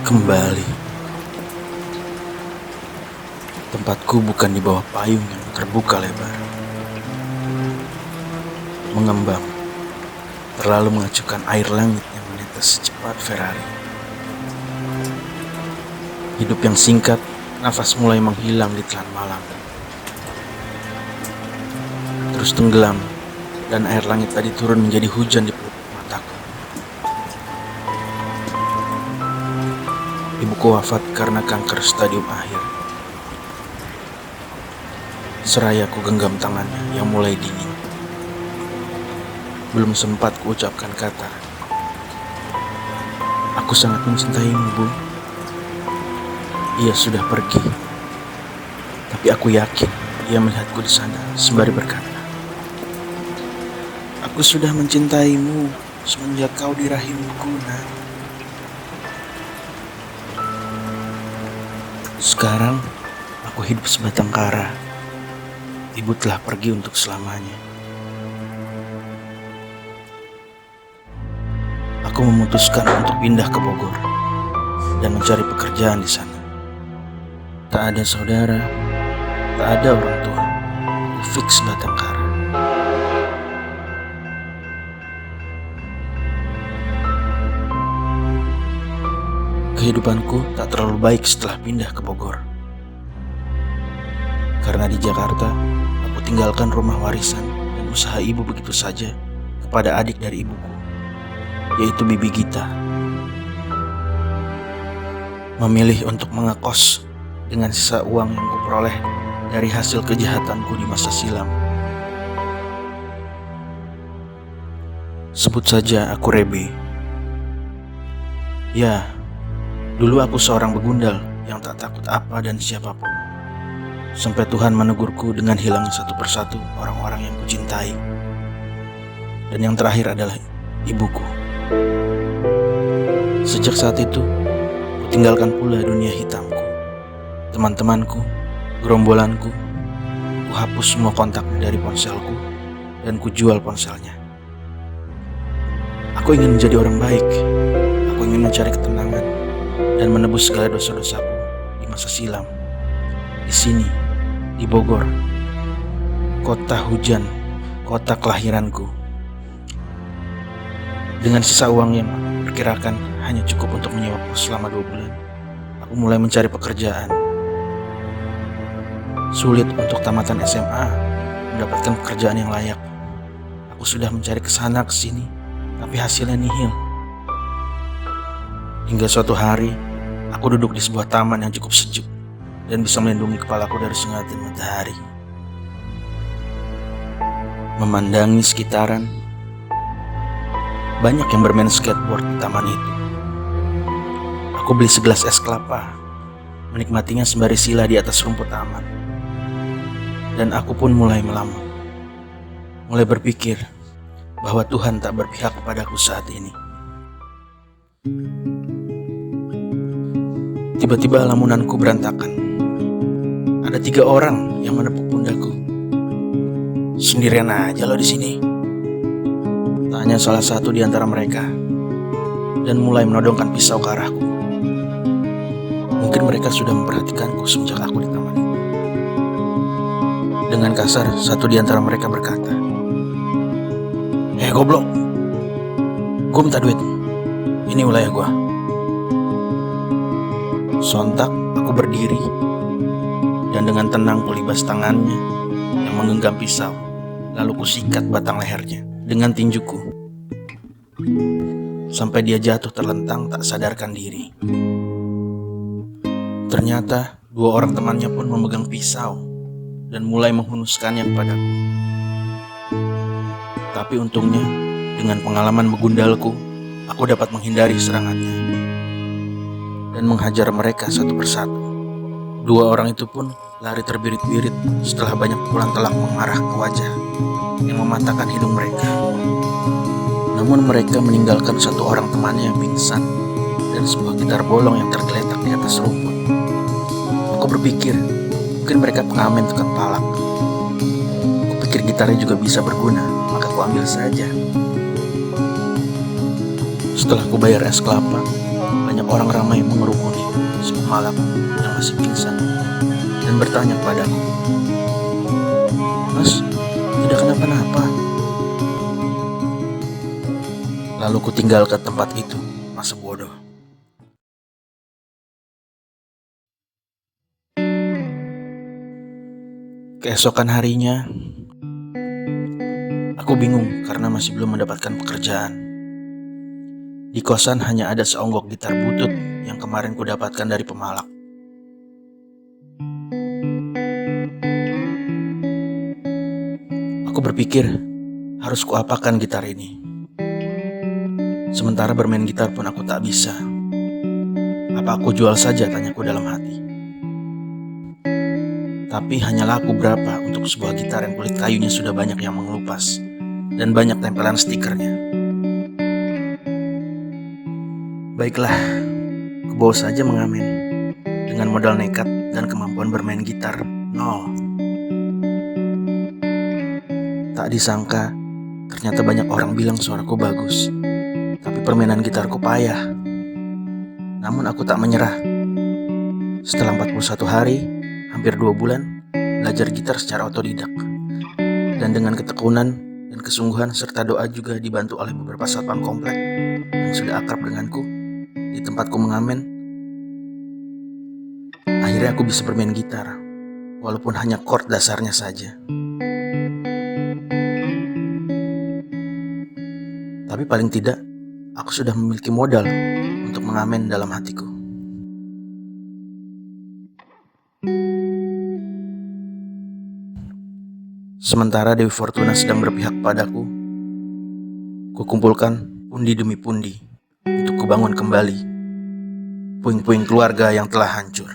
Kembali, tempatku bukan di bawah payung yang terbuka lebar, mengembang, terlalu mengacukan air langit yang menetes secepat Ferrari. Hidup yang singkat, nafas mulai menghilang di telan malam. Terus tenggelam, dan air langit tadi turun menjadi hujan di pelupuk mataku. Ibuku wafat karena kanker stadium akhir. Seraya ku genggam tangannya yang mulai dingin. Belum sempat kuucapkan kata, "Aku sangat mencintaimu, Bu." Ia sudah pergi, tapi aku yakin ia melihatku di sana sembari berkata, "Aku sudah mencintaimu semenjak kau di rahimku, Nak." Sekarang aku hidup sebatang kara. Ibu telah pergi untuk selamanya. Aku memutuskan untuk pindah ke Bogor dan mencari pekerjaan di sana. Tak ada saudara, tak ada orang tua. Aku fix batang kara. Kehidupanku tak terlalu baik setelah pindah ke Bogor. Karena di Jakarta, aku tinggalkan rumah warisan dan usaha ibu begitu saja kepada adik dari ibuku, yaitu Bibi Gita. Memilih untuk mengekos dengan sisa uang yang kuperoleh dari hasil kejahatanku di masa silam. Sebut saja aku Rebe. Ya, dulu aku seorang begundal yang tak takut apa dan siapapun. Sampai Tuhan menegurku dengan hilangnya satu persatu orang-orang yang kucintai. Dan yang terakhir adalah ibuku. Sejak saat itu, ku tinggalkan pula dunia hitamku. Teman-temanku, gerombolanku, ku hapus semua kontaknya dari ponselku dan ku jual ponselnya. Aku ingin menjadi orang baik. Aku ingin mencari ketenangan dan menebus segala dosa-dosaku di masa silam. Di sini, di Bogor, kota hujan, kota kelahiranku. Dengan sisa uang yang perkirakan hanya cukup untuk menyewa kos selama 2 bulan, aku mulai mencari pekerjaan. Sulit untuk tamatan SMA mendapatkan pekerjaan yang layak. Aku sudah mencari kesana kesini, tapi hasilnya nihil. Hingga suatu hari, aku duduk di sebuah taman yang cukup sejuk dan bisa melindungi kepalaku dari sengatan matahari. Memandangi sekitaran, banyak yang bermain skateboard di taman itu. Aku beli segelas es kelapa, menikmatinya sembari sila di atas rumput taman. Dan aku pun mulai melamun, mulai berpikir bahwa Tuhan tak berpihak kepadaku saat ini. Tiba-tiba lamunanku berantakan. Ada 3 orang yang menepuk pundakku. "Sendirian aja lo di sini?" tanya salah satu di antara mereka, dan mulai menodongkan pisau ke arahku. Mungkin mereka sudah memperhatikanku semenjak aku di taman itu. Dengan kasar, satu di antara mereka berkata, Goblok, gue minta duit. Ini wilayah gue." Sontak aku berdiri dan dengan tenang kulibas tangannya yang menggenggam pisau, lalu kusikat batang lehernya dengan tinjuku sampai dia jatuh terlentang tak sadarkan diri. Ternyata 2 orang temannya pun memegang pisau dan mulai menghunuskannya kepadaku. Tapi untungnya, dengan pengalaman begundalku, aku dapat menghindari serangannya dan menghajar mereka satu persatu. 2 orang itu pun lari terbirit-birit setelah banyak pukulan telak mengarah ke wajah yang mematahkan hidung mereka. Namun mereka meninggalkan 1 orang temannya yang pingsan dan sebuah gitar bolong yang tergeletak di atas rumput. Aku berpikir, mungkin mereka pengamen tukang palak. Kupikir gitarnya juga bisa berguna, maka ku ambil saja. Setelah ku bayar es kelapa, banyak orang ramai mengerumuni si pemalang yang masih pingsan dan bertanya padaku, "Mas, tidak kenapa-napa?" Lalu ku tinggal ke tempat itu, masa bodoh. Keesokan harinya, aku bingung karena masih belum mendapatkan pekerjaan. Di kosan hanya ada seonggok gitar butut yang kemarin ku dapatkan dari pemalak. Aku berpikir, harus kuapakan gitar ini? Sementara bermain gitar pun aku tak bisa. Apa aku jual saja, tanyaku dalam hati. Tapi hanya laku berapa untuk sebuah gitar yang kulit kayunya sudah banyak yang mengelupas dan banyak tempelan stikernya. Baiklah, kubawa saja mengamen. Dengan modal nekat dan kemampuan bermain gitar nol. Tak disangka, ternyata banyak orang bilang suaraku bagus. Tapi permainan gitarku payah. Namun aku tak menyerah. Setelah 41 hari, hampir 2 bulan, belajar gitar secara otodidak. Dan dengan ketekunan dan kesungguhan serta doa juga dibantu oleh beberapa satpam komplek yang sudah akrab denganku di tempatku mengamen, akhirnya aku bisa bermain gitar, walaupun hanya chord dasarnya saja. Tapi paling tidak, aku sudah memiliki modal untuk mengamen dalam hatiku. Sementara Dewi Fortuna sedang berpihak padaku, kukumpulkan pundi demi pundi untuk kubangun kembali puing-puing keluarga yang telah hancur.